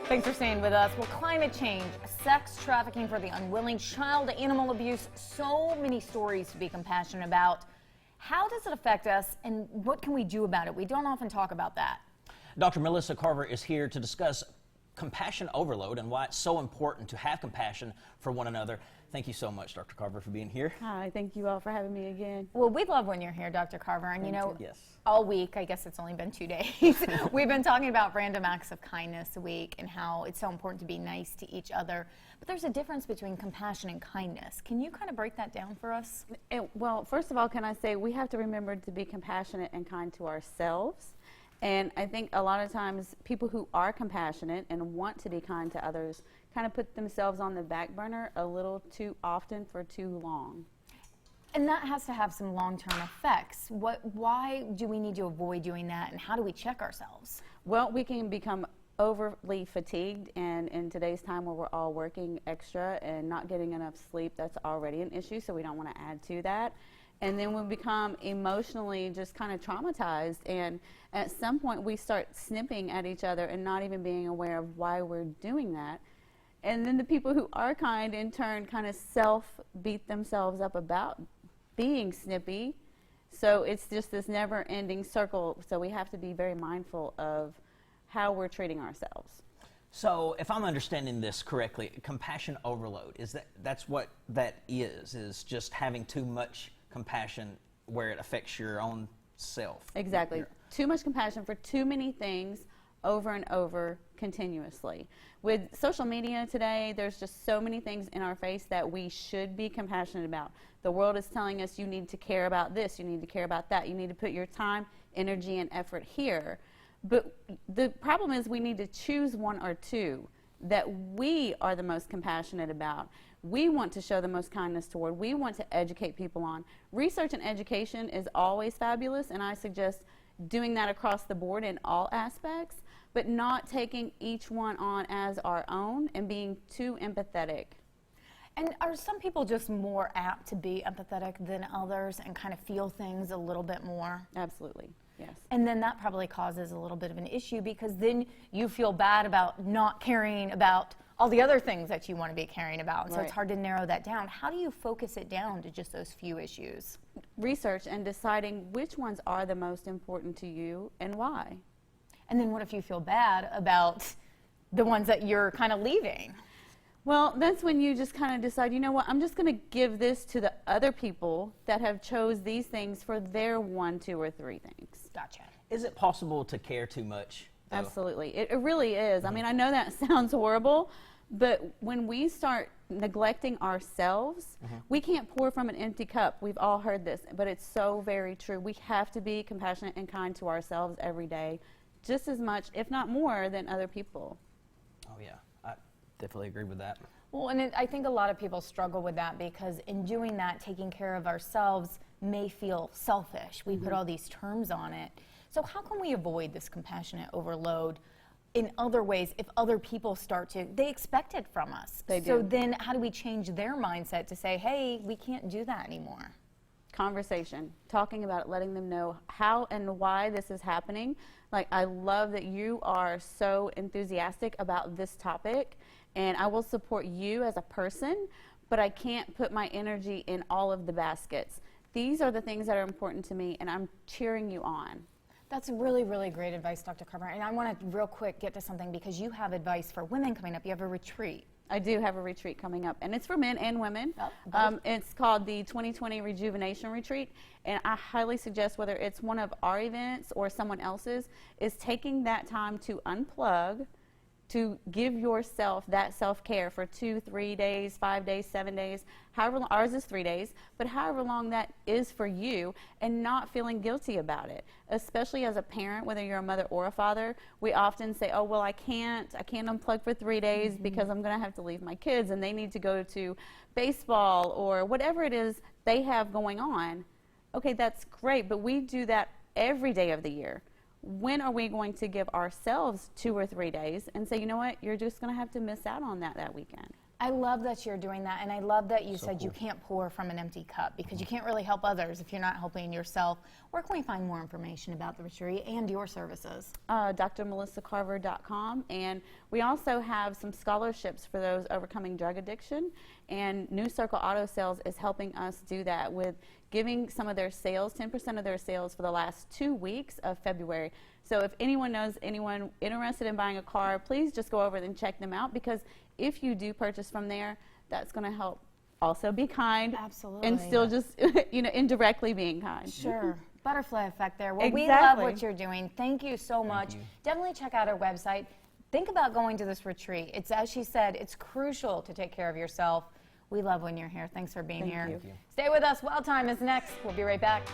Thanks for staying with us. Well, climate change, sex trafficking for the unwilling, child animal abuse, so many stories to be compassionate about. How does it affect us and what can we do about it? We don't often talk about that. Dr. Melissa Carver is here to discuss compassion overload and why it's so important to have compassion for one another. Thank you so much, Dr. Carver, for being here. Hi, thank you all for having me again. Well, we love when you're here, Dr. Carver. And Yes. all week, I guess it's only been 2 days, we've been talking about Random Acts of Kindness week and how it's so important to be nice to each other. But there's a difference between compassion and kindness. Can you kind of break that down for us? Well, first of all, can I say we have to remember to be compassionate and kind to ourselves. And I think a lot of times people who are compassionate and want to be kind to others kind of put themselves on the back burner a little too often for too long. And that has to have some long-term effects. Why do we need to avoid doing that, and how do we check ourselves? Well, we can become overly fatigued, and in today's time where we're all working extra and not getting enough sleep, that's already an issue, so we don't want to add to that. And then we become emotionally just kind of traumatized, and at some point we start snipping at each other and not even being aware of why we're doing that. And then the people who are kind in turn kind of self-beat themselves up about being snippy. So it's just this never-ending circle, so we have to be very mindful of how we're treating ourselves. So if I'm understanding this correctly, compassion overload, that's what that is just having too much compassion where it affects your own self. Exactly. Too much compassion for too many things over and over continuously. With social media today, there's just so many things in our face that we should be compassionate about. The world is telling us you need to care about this, you need to care about that, you need to put your time, energy, and effort here. But the problem is we need to choose one or two that we are the most compassionate about. We want to show the most kindness toward. We want to educate people on. Research and education is always fabulous, and I suggest doing that across the board in all aspects, but not taking each one on as our own and being too empathetic. And are some people just more apt to be empathetic than others and kind of feel things a little bit more? Absolutely, yes. And then that probably causes a little bit of an issue because then you feel bad about not caring about all the other things that you want to be caring about. And so it's hard to narrow that down. How do you focus it down to just those few issues? Research and deciding which ones are the most important to you and why. And then what if you feel bad about the ones that you're kind of leaving? Well, that's when you just kind of decide, you know what, I'm just going to give this to the other people that have chose these things for their 1, 2, or 3 things. Gotcha. Is it possible to care too much, though? Absolutely. It really is. I mean, I know that sounds horrible, but when we start neglecting ourselves, we can't pour from an empty cup. We've all heard this, but it's so very true. We have to be compassionate and kind to ourselves every day, just as much, if not more, than other people. Oh, yeah. I definitely agree with that. Well, and I think a lot of people struggle with that because in doing that, taking care of ourselves may feel selfish. We put all these terms on it. So how can we avoid this compassionate overload in other ways if other people start to, they expect it from us. They do. So then how do we change their mindset to say, hey, we can't do that anymore? Conversation, talking about it, letting them know how and why this is happening. Like, I love that you are so enthusiastic about this topic, and I will support you as a person, but I can't put my energy in all of the baskets. These are the things that are important to me, and I'm cheering you on. That's really, really great advice, Dr. Carver. And I want to real quick get to something because you have advice for women coming up. You have a retreat. I do have a retreat coming up, and it's for men and women. Oh, it's called the 2020 Rejuvenation Retreat, and I highly suggest, whether it's one of our events or someone else's, is taking that time to unplug, to give yourself that self-care for 2, 3 days, 5 days, 7 days, however long. Ours is 3 days, but however long that is for you, and not feeling guilty about it. Especially as a parent, whether you're a mother or a father, we often say, oh, well, I can't unplug for 3 days because I'm going to have to leave my kids and they need to go to baseball or whatever it is they have going on. Okay, that's great, but we do that every day of the year. When are we going to give ourselves 2 or 3 days and say, you know what, you're just going to have to miss out on that weekend? I love that you're doing that, and I love that you said you can't pour from an empty cup, because you can't really help others if you're not helping yourself. Where can we find more information about the retreat and your services? drmelissacarver.com, and we also have some scholarships for those overcoming drug addiction, and New Circle Auto Sales is helping us do that with giving some of their sales, 10% of their sales for the last 2 weeks of February. So if anyone knows anyone interested in buying a car, please just go over and check them out, because if you do purchase from there, that's going to help also be kind. Absolutely. And still just, indirectly being kind. Sure. Butterfly effect there. Well, we love Exactly. what you're doing. Thank you so much. you. Definitely check out our website. Think about going to this retreat. It's, as she said, it's crucial to take care of yourself. We love when you're here. Thanks for being Thank here. you. Thank you. Stay with us. Wild Time is next. We'll be right back.